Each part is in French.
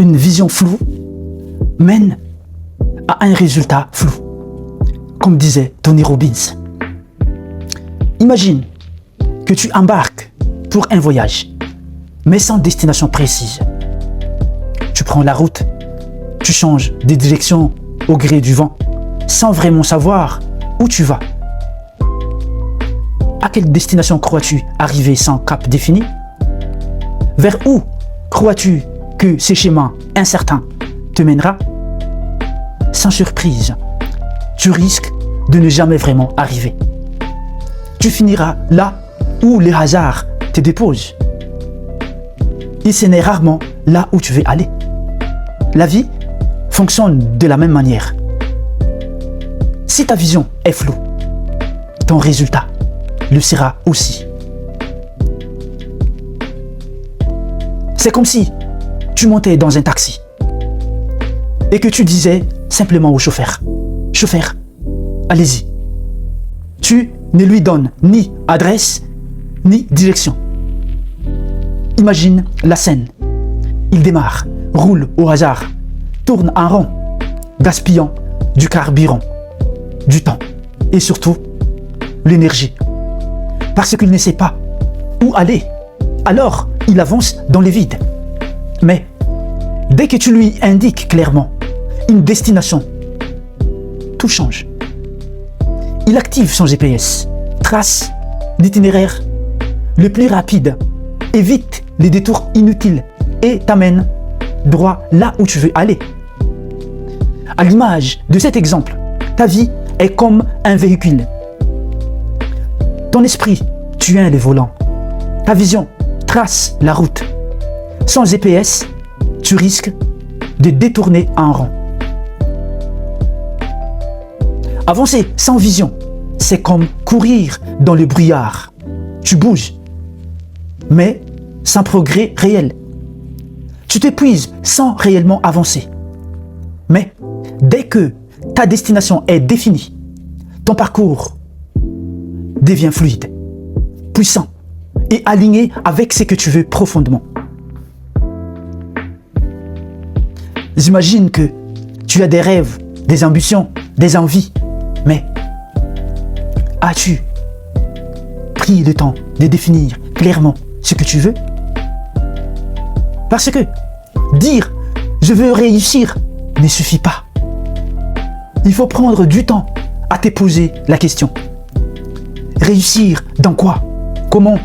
une vision floue mène à un résultat flou, comme disait Tony Robbins. Imagine que tu embarques pour un voyage, mais sans destination précise. Tu prends la route, tu changes de direction au gré du vent, sans vraiment savoir où tu vas. À quelle destination crois-tu arriver sans cap défini? Vers où crois-tu que ce chemin incertain te mènera? Sans surprise, tu risques de ne jamais vraiment arriver. Tu finiras là où le hasard te dépose. Et ce n'est rarement là où tu veux aller. La vie fonctionne de la même manière. Si ta vision est floue, ton résultat le sera aussi. C'est comme si tu montais dans un taxi et que tu disais simplement au chauffeur, « Chauffeur, allez-y ». Tu ne lui donnes ni adresse, ni direction. Imagine la scène. Il démarre, roule au hasard, tourne en rond, gaspillant du carburant, du temps et surtout l'énergie. Parce qu'il ne sait pas où aller, alors il avance dans le vide. Mais dès que tu lui indiques clairement une destination, tout change. Il active son GPS, trace l'itinéraire le plus rapide, évite les détours inutiles et t'amène droit là où tu veux aller. À l'image de cet exemple, ta vie est comme un véhicule. Ton esprit tient le volant. Ta vision trace la route. Sans GPS, tu risques de détourner en rond. Avancer sans vision, c'est comme courir dans le brouillard. Tu bouges, mais sans progrès réel. Tu t'épuises sans réellement avancer. Mais dès que ta destination est définie, ton parcours devient fluide, puissant et aligné avec ce que tu veux profondément. J'imagine que tu as des rêves, des ambitions, des envies, mais as-tu pris le temps de définir clairement ce que tu veux? Parce que dire « je veux réussir » ne suffit pas. Il faut prendre du temps à te poser la question. Réussir dans quoi? Comment?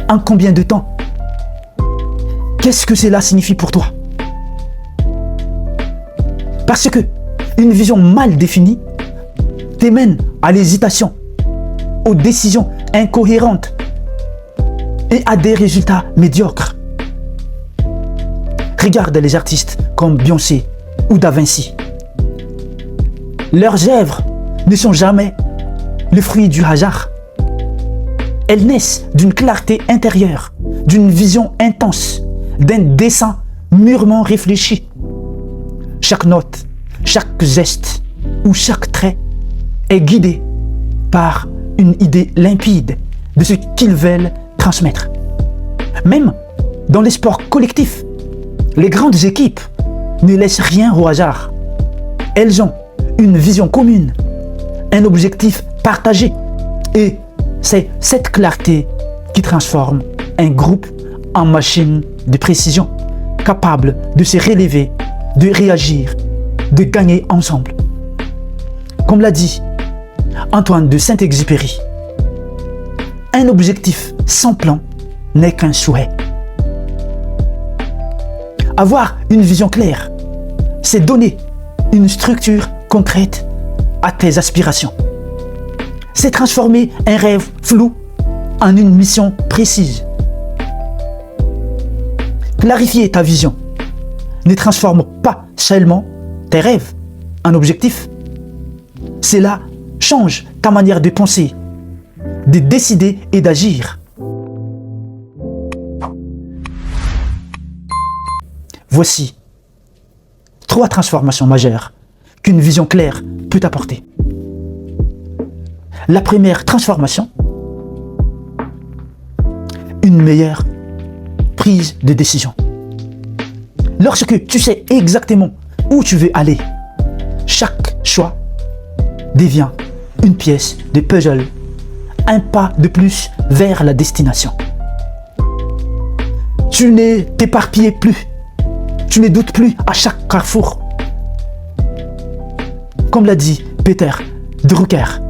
En combien de temps? Qu'est-ce que cela signifie pour toi? Parce que une vision mal définie te mène à l'hésitation, aux décisions incohérentes et à des résultats médiocres. Regarde les artistes comme Beyoncé ou Da Vinci. Leurs œuvres ne sont jamais le fruit du hasard. Elles naissent d'une clarté intérieure, d'une vision intense, d'un dessein mûrement réfléchi. Chaque note, chaque geste ou chaque trait est guidé par une idée limpide de ce qu'ils veulent transmettre. Même dans les sports collectifs, les grandes équipes ne laissent rien au hasard. Elles ont une vision commune, un objectif partagé. Et c'est cette clarté qui transforme un groupe en machine de précision, capable de se relever, de réagir, de gagner ensemble. Comme l'a dit Antoine de Saint-Exupéry, un objectif sans plan n'est qu'un souhait. Avoir une vision claire, c'est donner une structure concrète à tes aspirations. C'est transformer un rêve flou en une mission précise. Clarifier ta vision ne transforme pas seulement tes rêves en objectifs. Cela change ta manière de penser, de décider et d'agir. Voici 3 transformations majeures qu'une vision claire peut apporter. La première transformation, une meilleure prise de décision. Lorsque tu sais exactement où tu veux aller, chaque choix devient une pièce de puzzle, un pas de plus vers la destination. Tu ne t'éparpilles plus, tu ne doutes plus à chaque carrefour. Comme l'a dit Peter Drucker,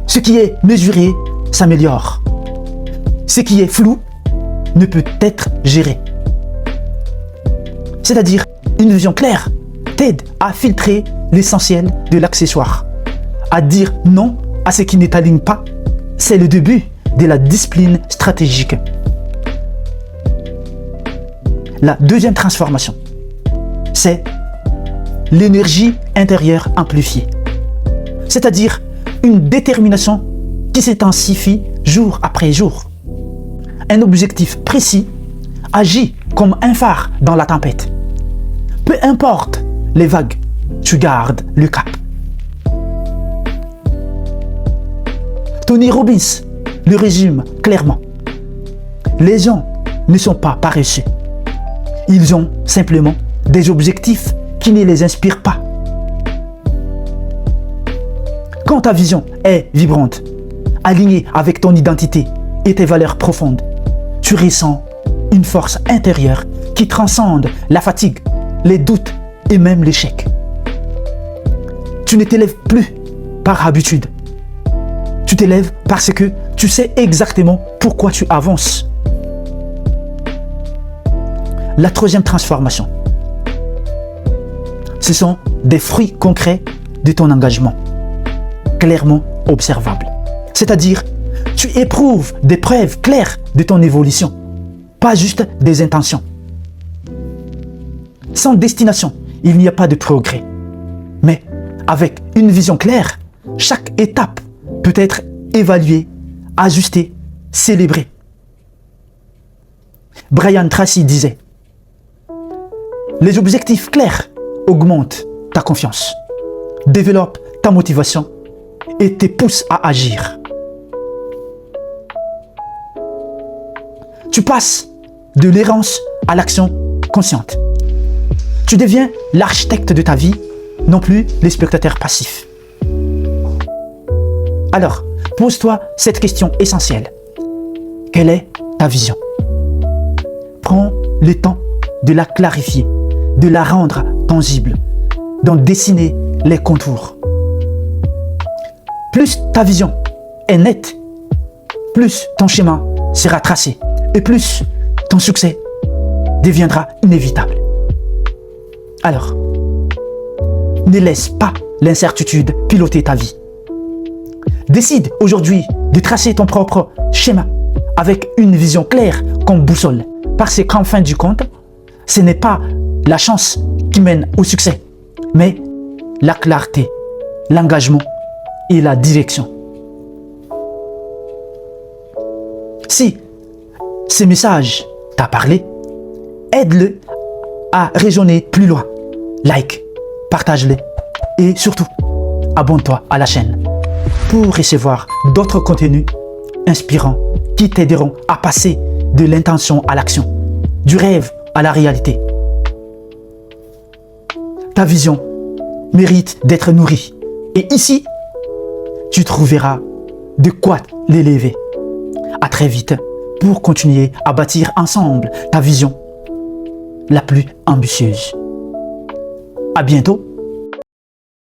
ce qui est mesuré s'améliore. Ce qui est flou ne peut être géré. C'est-à-dire, une vision claire t'aide à filtrer l'essentiel de l'accessoire, à dire non à ce qui ne t'aligne pas. C'est le début de la discipline stratégique. La deuxième transformation, c'est l'énergie intérieure amplifiée. C'est-à-dire une détermination qui s'intensifie jour après jour. Un objectif précis agit comme un phare dans la tempête. Peu importe les vagues, tu gardes le cap. Tony Robbins le résume clairement. Les gens ne sont pas paresseux. Ils ont simplement des objectifs qui ne les inspirent pas. Quand ta vision est vibrante, alignée avec ton identité et tes valeurs profondes, tu ressens une force intérieure qui transcende la fatigue, les doutes et même l'échec. Tu ne t'élèves plus par habitude. Tu t'élèves parce que tu sais exactement pourquoi tu avances. La troisième transformation, ce sont des fruits concrets de ton engagement, clairement observables. C'est-à-dire, tu éprouves des preuves claires de ton évolution, pas juste des intentions. Sans destination, il n'y a pas de progrès. Mais avec une vision claire, chaque étape peut être évaluée, ajustée, célébrée. Brian Tracy disait: les objectifs clairs augmentent ta confiance, développent ta motivation et te poussent à agir. Tu passes de l'errance à l'action consciente. Tu deviens l'architecte de ta vie, non plus le spectateur passif. Alors, pose-toi cette question essentielle. Quelle est ta vision? Prends le temps de la clarifier, de la rendre tangible, d'en dessiner les contours. Plus ta vision est nette, plus ton chemin sera tracé et plus ton succès deviendra inévitable. Alors, ne laisse pas l'incertitude piloter ta vie. Décide aujourd'hui de tracer ton propre schéma avec une vision claire comme boussole. Parce qu'en fin du compte, ce n'est pas la chance qui mène au succès, mais la clarté, l'engagement et la direction. Si ce message t'a parlé, aide-le à résonner plus loin. Like, partage-le et surtout, abonne-toi à la chaîne pour recevoir d'autres contenus inspirants qui t'aideront à passer de l'intention à l'action, du rêve à la réalité. Ta vision mérite d'être nourrie et ici, tu trouveras de quoi l'élever. À très vite pour continuer à bâtir ensemble ta vision la plus ambitieuse. À bientôt